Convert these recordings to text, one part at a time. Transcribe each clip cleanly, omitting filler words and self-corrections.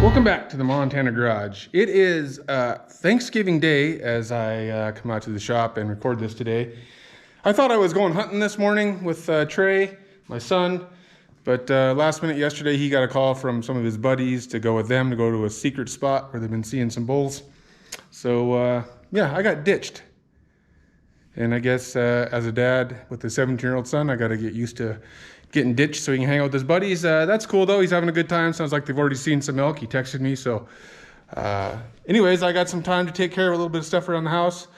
Welcome back to the Montana Garage. It is Thanksgiving Day as I come out to the shop and record this today. I thought I was going hunting this morning with Trey, my son, but last minute yesterday he got a call from some of his buddies to go with them to go to a secret spot where they've been seeing some bulls. So yeah, I got ditched. And I guess as a dad with a 17-year-old son, I got to get used to getting ditched so he can hang out with his buddies. That's cool though. He's having a good time. Sounds like they've already seen some elk. He texted me. So anyways, I got some time to take care of a little bit of stuff around the house,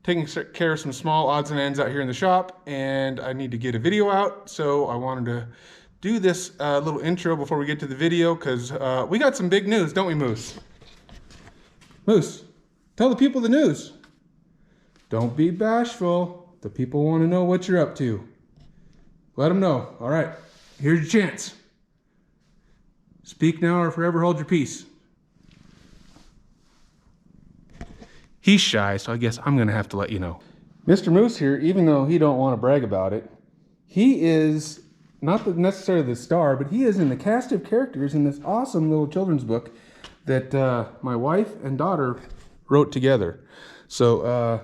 taking care of some small odds and ends out here in the shop. And I need to get a video out. So I wanted to do this little intro before we get to the video because we got some big news, don't we, Moose? Moose, tell the people the news. Don't be bashful. The people want to know what you're up to. Let them know. All right, here's your chance. Speak now or forever hold your peace. He's shy, so I guess I'm gonna have to let you know. Mr. Moose here, even though he don't want to brag about it, he is not necessarily the star, but he is in the cast of characters in this awesome little children's book that my wife and daughter wrote together. So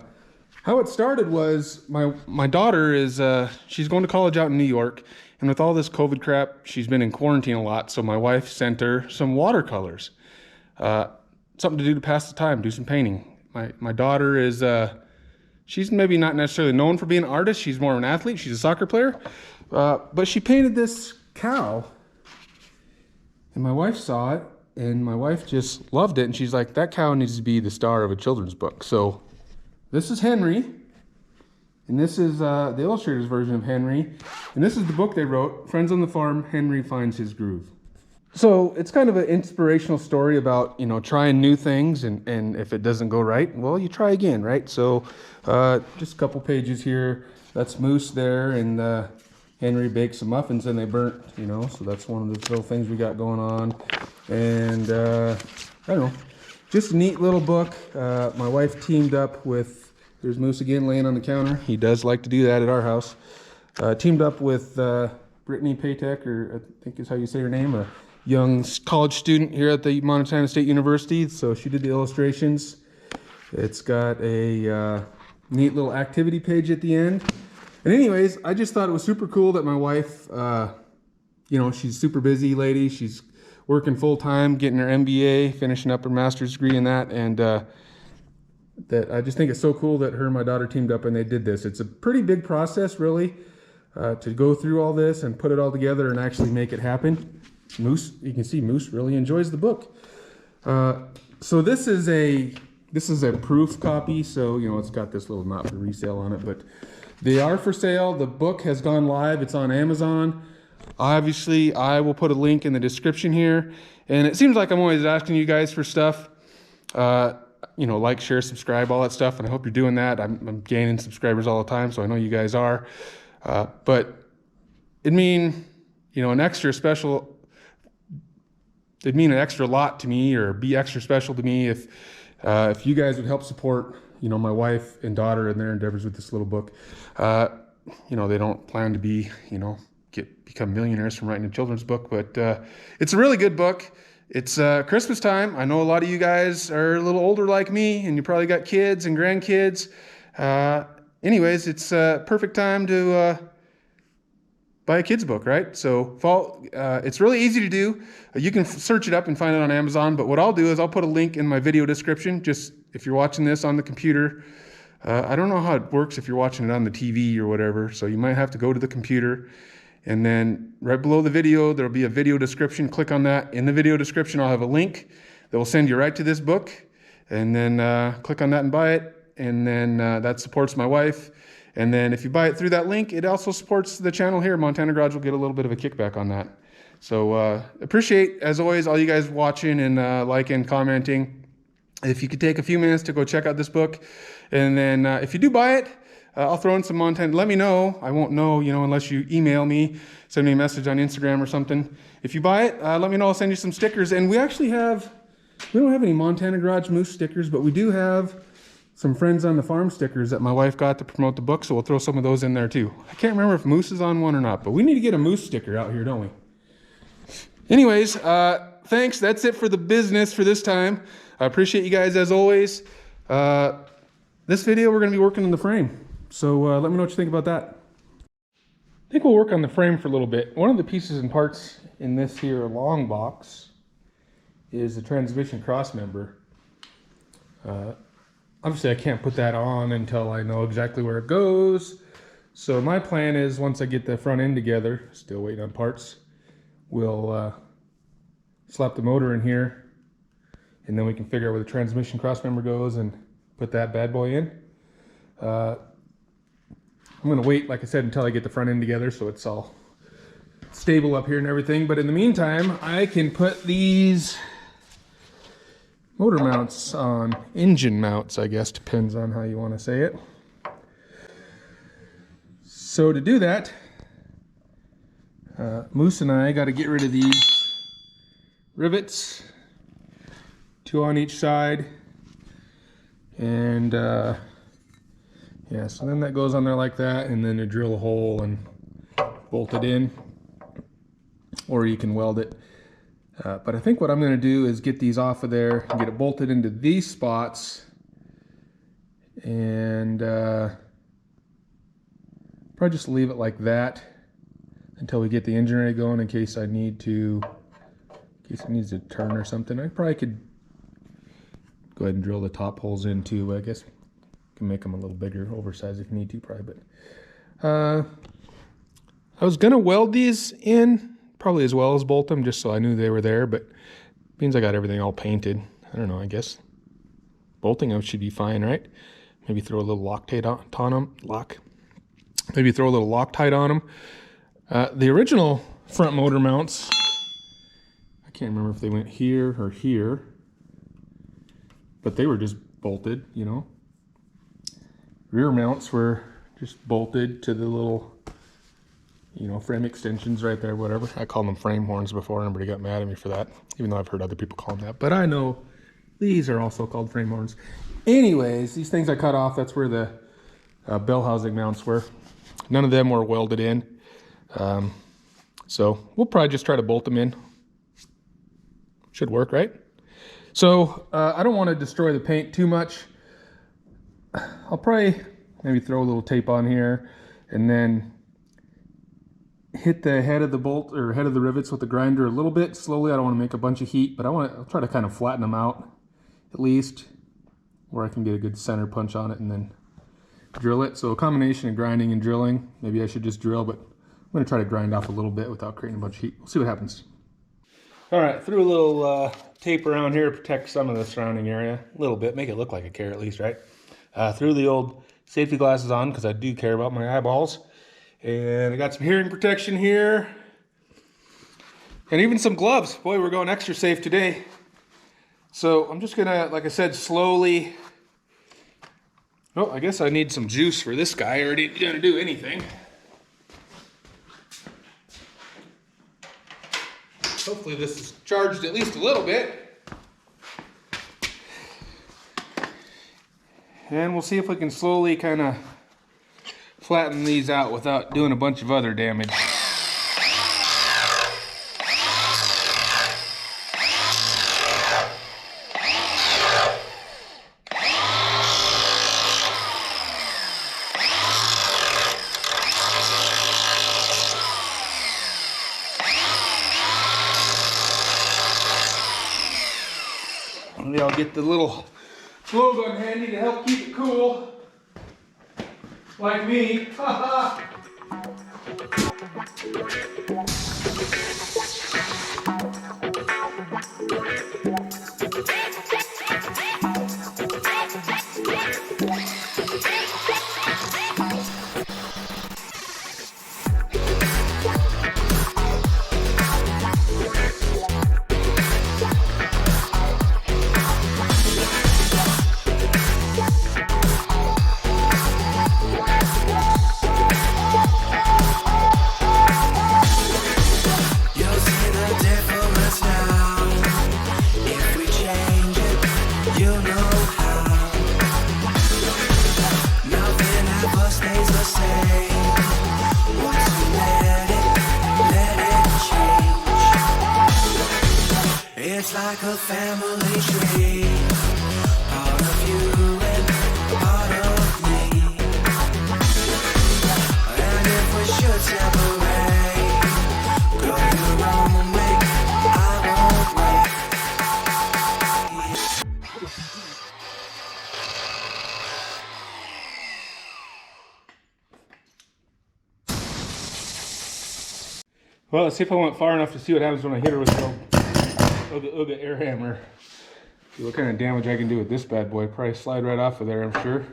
how it started was my daughter is she's going to college out in New York, and with all this COVID crap, she's been in quarantine a lot. So my wife sent her some watercolors, something to do to pass the time, do some painting. My daughter is she's maybe not necessarily known for being an artist. She's more of an athlete. She's a soccer player, but she painted this cow, and my wife saw it, and my wife just loved it, and she's like, that cow needs to be the star of a children's book. So this is Henry, and this is the illustrator's version of Henry, and this is the book they wrote, Friends on the Farm, Henry Finds His Groove. So it's kind of an inspirational story about, you know, trying new things, and if it doesn't go right, well, you try again, right? So just a couple pages here. That's Moose there, and Henry baked some muffins and they burnt, you know, so that's one of the little things we got going on. And I don't know. Just a neat little book. My wife teamed up with, there's Moose again laying on the counter. He does like to do that at our house. Teamed up with Brittany Paytek, or I think is how you say her name, a young college student here at the Montana State University. So she did the illustrations. It's got a neat little activity page at the end. And anyways, I just thought it was super cool that my wife, you know, she's a super busy lady. She's working full-time, getting her MBA, finishing up her master's degree in that, and that I just think it's so cool that her and my daughter teamed up and they did this. It's a pretty big process, really, to go through all this and put it all together and actually make it happen. Moose, you can see Moose really enjoys the book. So this is a proof copy, so you know it's got this little not for resale on it, but they are for sale. The book has gone live. It's on Amazon. Obviously, I will put a link in the description here. And it seems like I'm always asking you guys for stuff. You know, like, share, subscribe, all that stuff. And I hope you're doing that. I'm gaining subscribers all the time, so I know you guys are. But it'd mean, you know, an extra lot to me, or be extra special to me if you guys would help support, you know, my wife and daughter in their endeavors with this little book. You know, they don't plan to be, you know, become millionaires from writing a children's book, but it's a really good book. It's Christmas time. I know a lot of you guys are a little older like me, and you probably got kids and grandkids. Anyways, it's a perfect time to buy a kid's book, right? So it's really easy to do. You can search it up and find it on Amazon, but what I'll do is I'll put a link in my video description, just if you're watching this on the computer. I don't know how it works if you're watching it on the TV or whatever, so you might have to go to the computer. And then right below the video, there'll be a video description. Click on that. In the video description, I'll have a link that will send you right to this book. And then click on that and buy it. And then that supports my wife. And then if you buy it through that link, it also supports the channel here. Montana Garage will get a little bit of a kickback on that. So appreciate, as always, all you guys watching and liking, commenting. If you could take a few minutes to go check out this book. And then if you do buy it, I'll throw in some Montana. Let me know. I won't know, you know, unless you email me, send me a message on Instagram or something. If you buy it, let me know. I'll send you some stickers. And we actually have, we don't have any Montana Garage Moose stickers, but we do have some Friends on the Farm stickers that my wife got to promote the book. So we'll throw some of those in there too. I can't remember if Moose is on one or not, but we need to get a Moose sticker out here, don't we? Anyways, thanks. That's it for the business for this time. I appreciate you guys as always. This video, we're going to be working on the frame. So let me know what you think about that. I think we'll work on the frame for a little bit. One of the pieces and parts in this here long box is the transmission cross member. Obviously I can't put that on until I know exactly where it goes. So my plan is once I get the front end together, still waiting on parts, we'll slap the motor in here and then we can figure out where the transmission cross member goes and put that bad boy in. I'm gonna wait, like I said, until I get the front end together so it's all stable up here and everything. But in the meantime, I can put these motor mounts on, engine mounts, I guess, depends on how you want to say it. So to do that, Moose and I got to get rid of these rivets, 2 on each side, and yeah, so then that goes on there like that, and then you drill a hole and bolt it in, or you can weld it. But I think what I'm going to do is get these off of there and get it bolted into these spots, and probably just leave it like that until we get the engine ready going, in case I need to, in case it needs to turn or something. I probably could go ahead and drill the top holes in too, but I guess can make them a little bigger, oversized if you need to, probably. But I was gonna weld these in probably as well as bolt them, just so I knew they were there, but means I got everything all painted. I don't know, I guess bolting them should be fine, right? Maybe throw a little Loctite on them. Maybe throw a little Loctite on them. The original front motor mounts, I can't remember if they went here or here, but they were just bolted, you know. Rear mounts were just bolted to the little, you know, frame extensions right there, whatever. I called them frame horns before, everybody got mad at me for that, even though I've heard other people call them that. But I know these are also called frame horns. Anyways, these things I cut off, that's where the bell housing mounts were. None of them were welded in. So we'll probably just try to bolt them in. Should work, right? So I don't want to destroy the paint too much. I'll probably maybe throw a little tape on here and then hit the head of the bolt or head of the rivets with the grinder a little bit slowly. I don't want to make a bunch of heat, but I'll try to kind of flatten them out at least, where I can get a good center punch on it and then drill it. So a combination of grinding and drilling. Maybe I should just drill, but I'm going to try to grind off a little bit without creating a bunch of heat. We'll see what happens. All right, threw a little tape around here to protect some of the surrounding area. A little bit, make it look like a care at least, right? Threw the old safety glasses on because I do care about my eyeballs. And I got some hearing protection here. And even some gloves. Boy, we're going extra safe today. So I'm just gonna, like I said, slowly. Oh, I guess I need some juice for this guy. I already didn't do anything. Hopefully this is charged at least a little bit. And we'll see if we can slowly kind of flatten these out without doing a bunch of other damage. Maybe I'll get the little blow gun handy to help keep it cool. Like me. Haha. like a family tree. Part of you and part of me. And if we should separate, go your own way, I won't wait. Well, let's see if I went far enough to see what happens when I hit her with the Ooga air hammer. See what kind of damage I can do with this bad boy. Probably slide right off of there, I'm sure.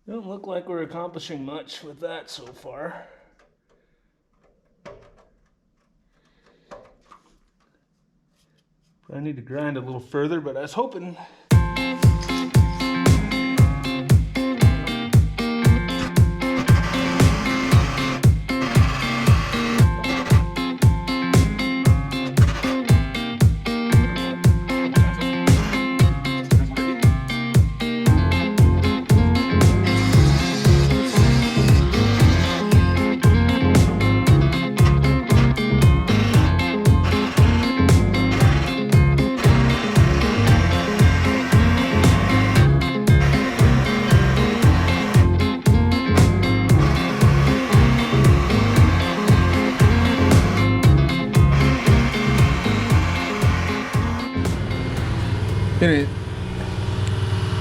Don't look like we're accomplishing much with that so far. I need to grind a little further, but I was hoping.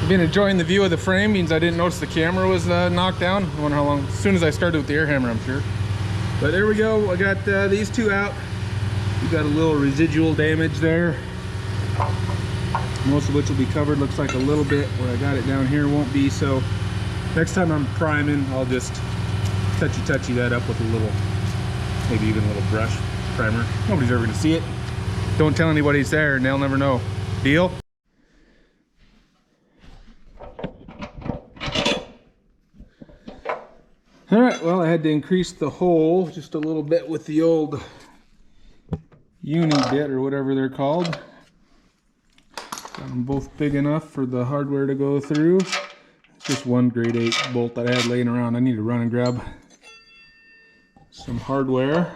Been enjoying the view of the frame. Means I didn't notice the camera was knocked down. I wonder how long. As soon as I started with the air hammer, I'm sure. But there we go. I got these two out. We got a little residual damage there, most of which will be covered. Looks like a little bit where I got it down here won't be. So next time I'm priming, I'll just touchy that up with a little, maybe even a little brush primer. Nobody's ever gonna see it. Don't tell anybody it's there and they'll never know. Deal? All right, well, I had to increase the hole just a little bit with the old uni bit or whatever they're called. Got them both big enough for the hardware to go through. It's just one grade 8 bolt that I had laying around. I need to run and grab some hardware.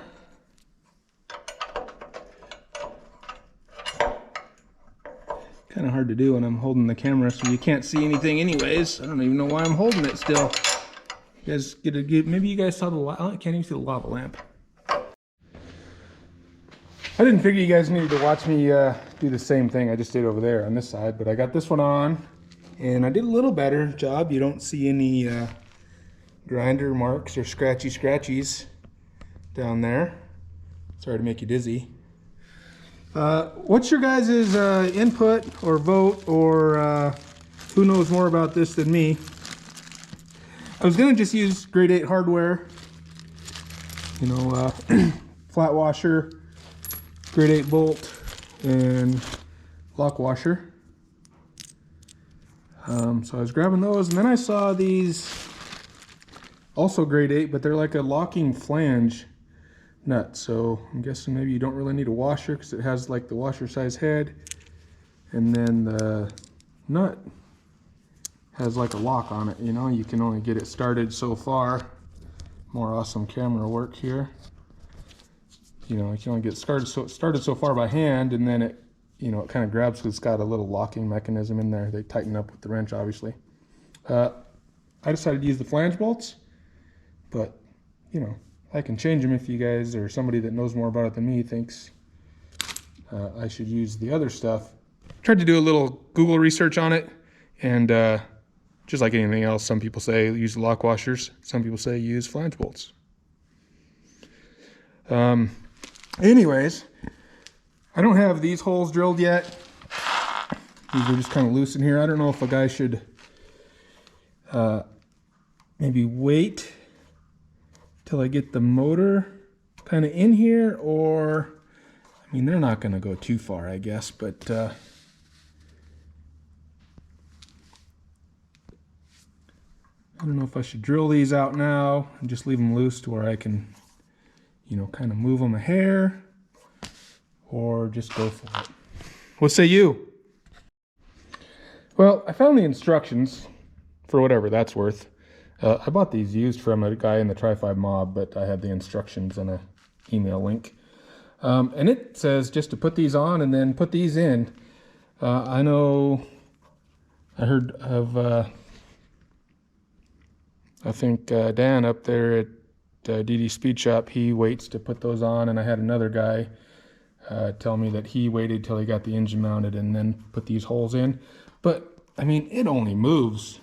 Kind of hard to do when I'm holding the camera, so you can't see anything anyways. I don't even know why I'm holding it still. You guys get a good, maybe you guys saw the, I can't even see the lava lamp. I didn't figure you guys needed to watch me do the same thing I just did over there on this side, but I got this one on and I did a little better job. You don't see any grinder marks or scratchies down there. Sorry to make you dizzy. What's your guys' input or vote, or who knows more about this than me? I was gonna just use grade 8 hardware, you know, flat washer, grade 8 bolt, and lock washer. So I was grabbing those, and then I saw these, also grade 8, but they're like a locking flange nut. So I'm guessing maybe you don't really need a washer because it has like the washer size head, and then the nut has like a lock on it. You know, you can only get it started so far. More awesome camera work here. You know, you can only get started so far by hand, and then it, you know, it kind of grabs because it's got a little locking mechanism in there. They tighten up with the wrench, obviously. I decided to use the flange bolts, but you know, I can change them if you guys or somebody that knows more about it than me thinks I should use the other stuff. Tried to do a little Google research on it, and just like anything else, some people say use lock washers, some people say use flange bolts. Anyways, I don't have these holes drilled yet. These are just kind of loose in here. I don't know if a guy should maybe wait till I get the motor kind of in here, or, I mean, they're not going to go too far, I guess, but I don't know if I should drill these out now and just leave them loose to where I can, you know, kind of move them a hair or just go for it. What say you? Well, I found the instructions for whatever that's worth. I bought these used from a guy in the Trifive mob, but I had the instructions on an email link. And it says just to put these on and then put these in. I know I heard of, I think Dan up there at DD Speed Shop, he waits to put those on, and I had another guy tell me that he waited till he got the engine mounted and then put these holes in. But I mean, it only moves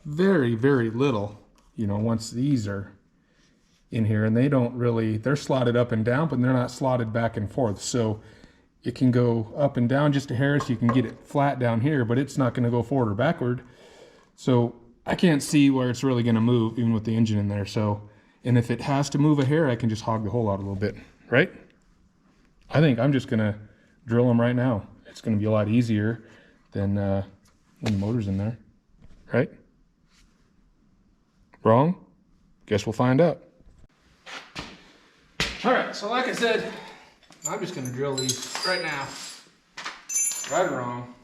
very, very little, you know, once these are in here, and they don't really, they're slotted up and down, but they're not slotted back and forth. So it can go up and down just a hair, so you can get it flat down here, but it's not going to go forward or backward. So I can't see where it's really going to move, even with the engine in there. So, and if it has to move a hair, I can just hog the hole out a little bit, right? I think I'm just going to drill them right now. It's going to be a lot easier than when the motor's in there, right? Wrong? Guess we'll find out. All right, so like I said, I'm just going to drill these right now. Right or wrong.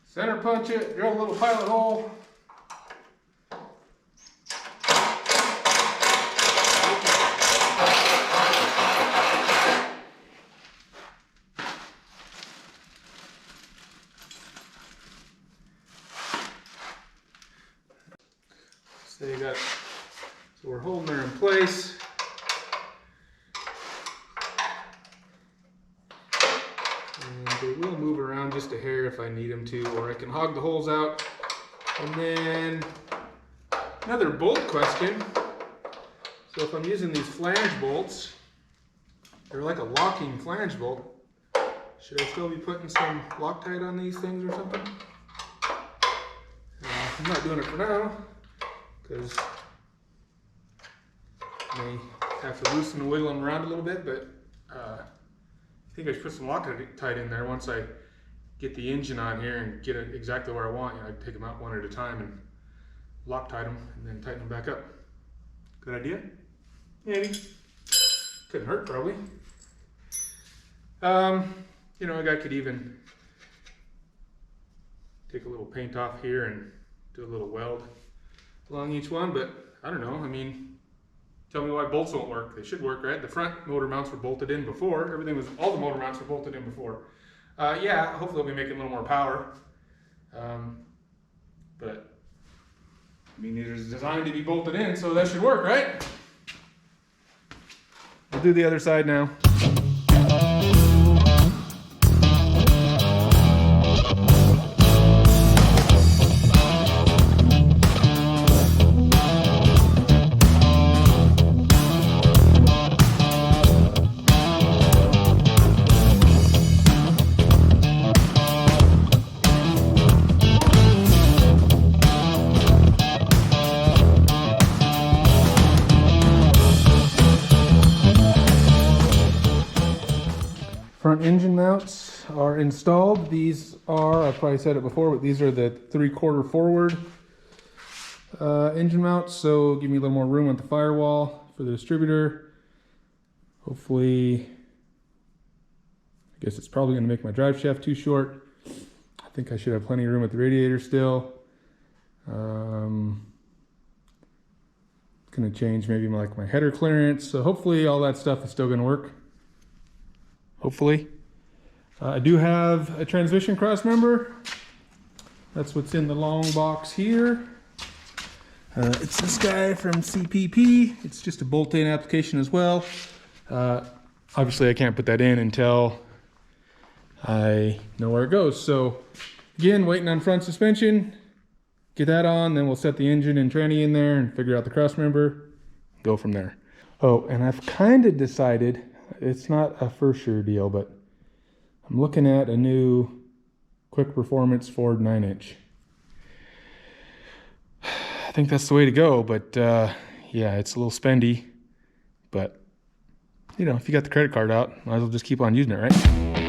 Center punch it, drill a little pilot hole. So you got, so we're holding her in place. They will move around just a hair if I need them to, or I can hog the holes out. And then another bolt question. So if I'm using these flange bolts, they're like a locking flange bolt. Should I still be putting some Loctite on these things or something? I'm not doing it for now, because I may have to loosen and wiggle them around a little bit, but I think I should put some Loctite in there once I get the engine on here and get it exactly where I want. You know, I take them out one at a time and Loctite them and then tighten them back up. Good idea? Maybe. Couldn't hurt, probably. You know, a guy could even take a little paint off here and do a little weld along each one, but I don't know. I mean, tell me why bolts won't work. They should work, right? The front motor mounts were bolted in before. All the motor mounts were bolted in before. Yeah, hopefully they'll be making a little more power. But, I mean, these are designed to be bolted in, so that should work, right? We'll do the other side now. Front engine mounts are installed. These are, I've probably said it before, but these are the 3/4 forward engine mounts. So give me a little more room at the firewall for the distributor. Hopefully, I guess it's probably gonna make my drive shaft too short. I think I should have plenty of room at the radiator still. Gonna change maybe like my header clearance. So hopefully all that stuff is still gonna work. Hopefully. I do have a transmission cross member. That's what's in the long box here. It's this guy from CPP. It's just a bolt-in application as well. Obviously I can't put that in until I know where it goes. So again, waiting on front suspension. Get that on, then we'll set the engine and tranny in there and figure out the cross member. Go from there. Oh, and I've kind of decided, it's not a for sure deal, but I'm looking at a new Quick Performance Ford 9-inch. I think that's the way to go, but yeah, it's a little spendy, but you know, if you got the credit card out, might as well just keep on using it, right?